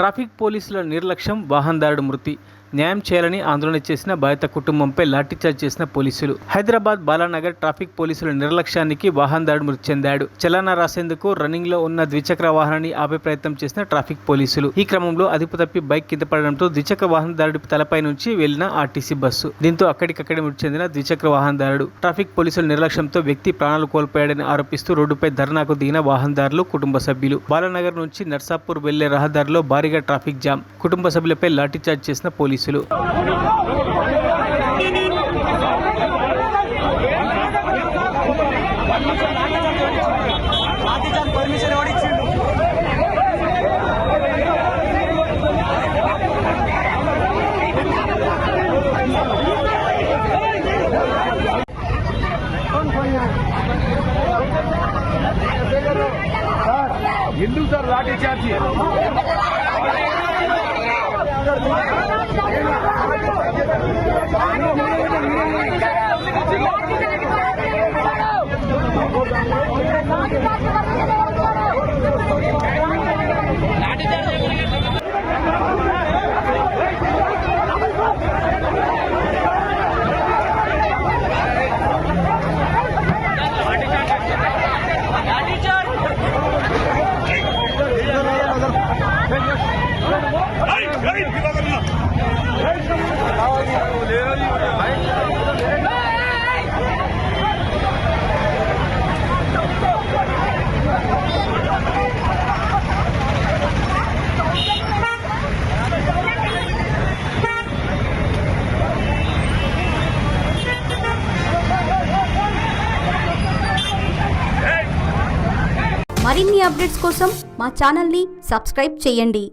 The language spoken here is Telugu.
ట్రాఫిక్ పోలీసుల నిర్లక్ష్యం, వాహనదారుడు మృతి. న్యాయం చేయాలని ఆందోళన చేసిన బాధిత కుటుంబంపై లాఠీచార్జ్ చేసిన పోలీసులు. హైదరాబాద్ బాలానగర్ ట్రాఫిక్ పోలీసుల నిర్లక్ష్యానికి వాహనదారుడు మృతి చెందాడు. చలానా రాసేందుకు రన్నింగ్ లో ఉన్న ద్విచక్ర వాహనాన్ని ఆపే ప్రయత్నం చేసిన ట్రాఫిక్ పోలీసులు ఈ క్రమంలో అదుపు తప్పి బైక్ కింద పడడంతో ద్విచక్ర వాహనదారుడి తలపై నుంచి వెళ్లిన ఆర్టీసీ బస్సు. దీంతో అక్కడికక్కడే మృతి చెందిన ద్విచక్ర వాహనదారుడు. ట్రాఫిక్ పోలీసుల నిర్లక్ష్యంతో వ్యక్తి ప్రాణాలు కోల్పోయాడని ఆరోపిస్తూ రోడ్డుపై ధర్నాకు దిగిన వాహనదారులు, కుటుంబ సభ్యులు. బాలానగర్ నుంచి నర్సాపూర్ వెళ్లే రహదారిలో భారీగా ట్రాఫిక్ జామ్. కుటుంబ సభ్యులపై లాఠీచార్జ్ చేసిన పోలీసులు. ఎందుకు సార్ లాఠీ చార్జ్? మరిన్ని అప్డేట్స్ కోసం మా ఛానల్ని సబ్స్క్రైబ్ చేయండి.